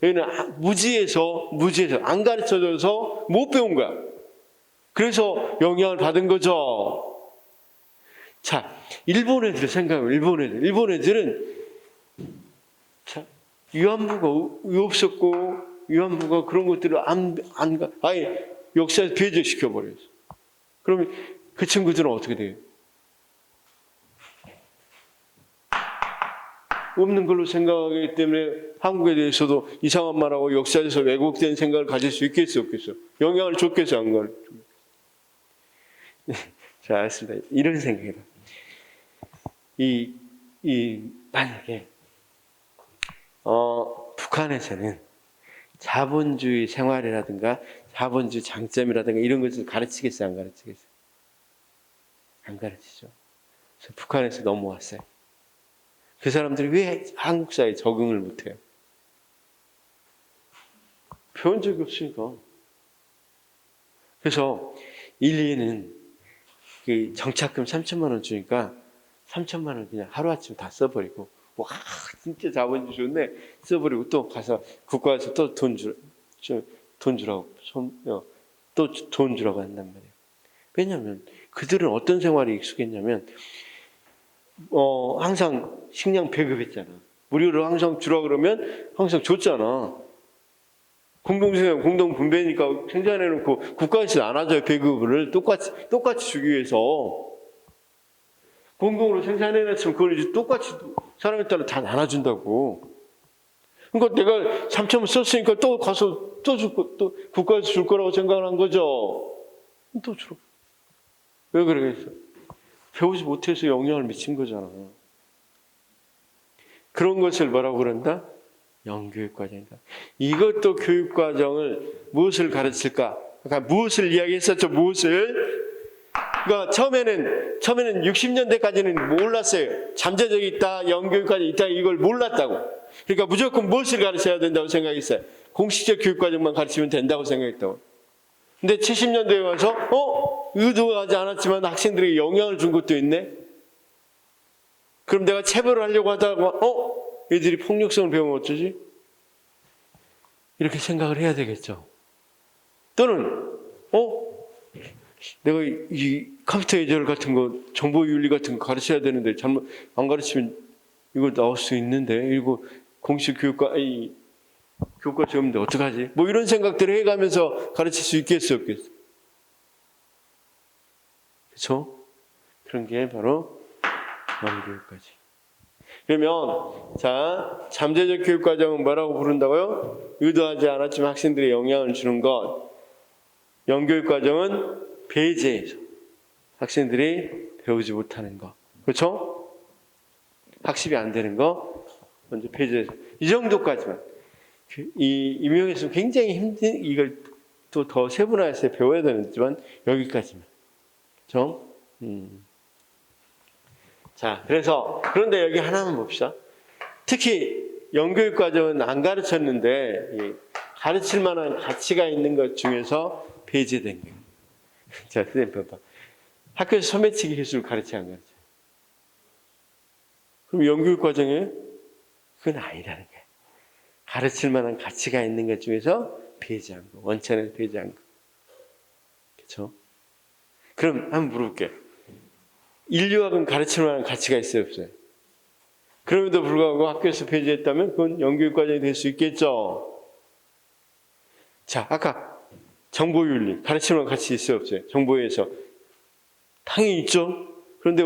여기는 무지해서 안 가르쳐줘서 못 배운 거야. 그래서 영향을 받은 거죠. 자, 일본 애들 생각해요. 일본 애들은 자, 위안부가 없었고 위안부가 그런 것들을 아예 역사에서 배제시켜 버렸어. 그러면 그 친구들은 어떻게 돼요? 없는 걸로 생각하기 때문에 한국에 대해서도 이상한 말하고 역사에서 왜곡된 생각을 가질 수 있겠어, 없겠어? 영향을 줬겠어, 안 가르쳐? 자, 알겠습니다. 이런 생각이다. 만약에, 북한에서는 자본주의 생활이라든가 자본주의 장점이라든가 이런 것을 가르치겠어요, 안 가르치겠어요? 안 가르치죠. 그래서 북한에서 넘어왔어요. 그 사람들이 왜 한국 사회에 적응을 못해요? 배운 적이 없으니까. 그래서 1, 2는 그 정착금 3천만 원 주니까 3천만 원 그냥 하루아침 다 써버리고 와 진짜 자본주의 좋네 써버리고 또 가서 국가에서 또 돈 주라고 또 돈 주라고 한단 말이에요. 왜냐하면 그들은 어떤 생활이 익숙했냐면 항상 식량 배급했잖아. 무료로 항상 주라 그러면 항상 줬잖아. 공동생활, 공동분배니까 생산해놓고 국가에서 나눠줘요. 배급을 똑같이 주기 위해서. 공동으로 생산해놨으면 그걸 이제 똑같이 사람에 따라 다 나눠준다고. 그러니까 내가 3천원 썼으니까 또 가서 또 국가에서 줄 거라고 생각을 한 거죠. 또 주라. 왜 그러겠어? 배우지 못해서 영향을 미친 거잖아. 그런 것을 뭐라고 그런다? 영교육과정이다. 이것도 교육과정을 무엇을 가르칠까? 그러니까 무엇을 이야기했었죠? 무엇을? 그러니까 처음에는 60년대까지는 몰랐어요. 잠재적이 있다, 영교육과정이 있다 이걸 몰랐다고. 그러니까 무조건 무엇을 가르쳐야 된다고 생각했어요. 공식적 교육과정만 가르치면 된다고 생각했다고. 근데 70년대에 와서 의도하지 않았지만 학생들에게 영향을 준 것도 있네. 그럼 내가 체벌을 하려고 하다가 애들이 폭력성을 배우면 어쩌지? 이렇게 생각을 해야 되겠죠. 또는 내가 이 컴퓨터 예절 같은 거, 정보윤리 같은 거 가르쳐야 되는데 잘못 안 가르치면 이거 나올 수 있는데 이거 공식 교과 시험인데 어떡하지? 뭐 이런 생각들을 해가면서 가르칠 수 있겠어, 없겠어? 그렇죠? 그런 게 바로 영교육까지. 그러면 자 잠재적 교육과정은 뭐라고 부른다고요? 의도하지 않았지만 학생들의 영향을 주는 것. 영교육과정은 배제해서 학생들이 배우지 못하는 거. 그렇죠? 학습이 안 되는 거 먼저 배제해서 이 정도까지만. 이 임용에서 굉장히 힘든 이걸 또 더 세분화해서 배워야 되지만 여기까지만. 그렇죠? 자, 그런데 여기 하나만 봅시다. 특히 영교육과정은 안 가르쳤는데 가르칠 만한 가치가 있는 것 중에서 배제된 거예요. 자, 선생님 봐봐. 학교에서 소매치기 기술 가르쳐 안 가르쳐? 그럼 영교육과정에 그건 아니라는 거예요. 가르칠 만한 가치가 있는 것 중에서 배제한 거, 원천에서 배제한 거. 그렇죠? 그럼 한번 물어볼게요. 인류학은 가르칠 만한 가치가 있어요, 없어요? 그럼에도 불구하고 학교에서 배제했다면 그건 영교육과정이 될 수 있겠죠. 자, 아까 정보윤리 가르칠 만한 가치 있어요, 없어요? 정보에서 당연히 있죠. 그런데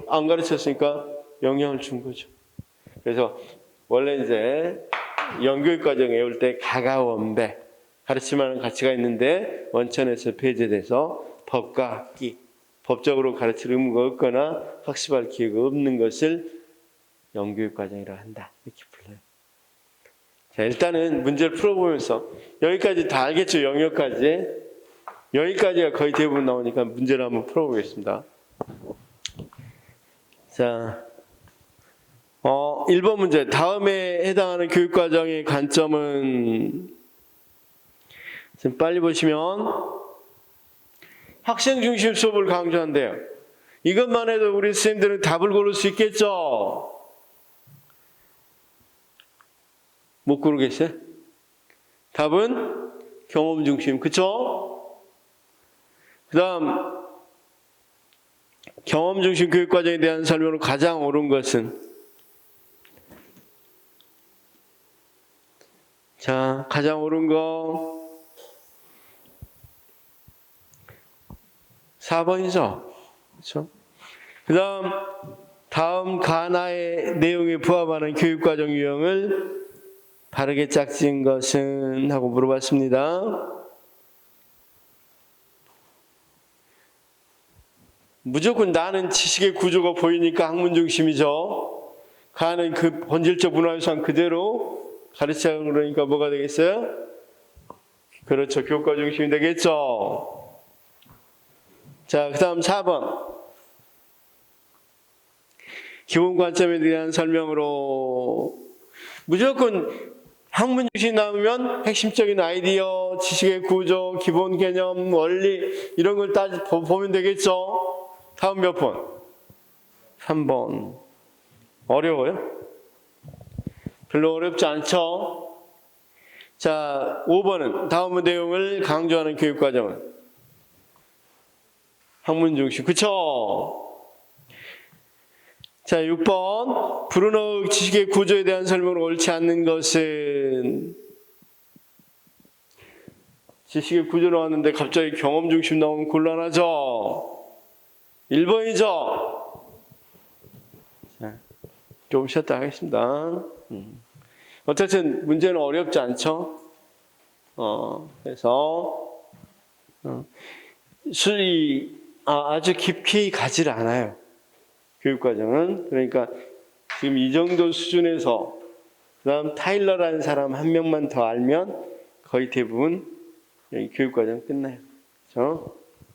안 가르쳤으니까 영향을 준 거죠. 그래서 원래 이제 영교육과정에 올 때 가가원배 가르칠 만한 가치가 있는데 원천에서 배제돼서 법과 학기 법적으로 가르칠 의무가 없거나 학습할 기회가 없는 것을 영교육과정이라고 한다. 이렇게 불러요. 자, 일단은 문제를 풀어보면서 여기까지 다 알겠죠? 영역까지. 여기까지가 거의 대부분 나오니까 문제를 한번 풀어보겠습니다. 자, 1번 문제. 다음에 해당하는 교육과정의 관점은, 지금 빨리 보시면, 학생 중심 수업을 강조한대요. 이것만 해도 우리 선생님들은 답을 고를 수 있겠죠? 못 고르겠어요? 답은 경험 중심, 그쵸? 그 다음, 경험 중심 교육과정에 대한 설명으로 가장 옳은 것은, 자, 가장 옳은 거 4번이죠. 그렇죠? 그다음 다음 가나의 내용에 부합하는 교육과정 유형을 바르게 짝진 것은 하고 물어봤습니다. 무조건 나는 지식의 구조가 보이니까 학문 중심이죠. 가는 그 본질적 문화유산 그대로 가르치자 그러니까 뭐가 되겠어요? 그렇죠. 교과 중심이 되겠죠. 자, 그 다음 4번. 기본 관점에 대한 설명으로 무조건 학문 중심 나오면 핵심적인 아이디어, 지식의 구조, 기본 개념, 원리 이런 걸 보면 되겠죠. 다음 몇 번? 3번. 어려워요? 별로 어렵지 않죠? 자, 5번은 다음 내용을 강조하는 교육과정은 학문 중심, 그쵸? 자, 6번 브루너 지식의 구조에 대한 설명으로 옳지 않는 것은 지식의 구조 나왔는데 갑자기 경험 중심 나오면 곤란하죠? 1번이죠? 자, 좀 쉬었다 하겠습니다. 어쨌든 문제는 어렵지 않죠? 그래서 아주 깊이 가지 않아요. 교육과정은. 그러니까 지금 이 정도 수준에서 그다음 타일러라는 사람 한 명만 더 알면 거의 대부분 여기 교육과정 끝나요. 그렇죠?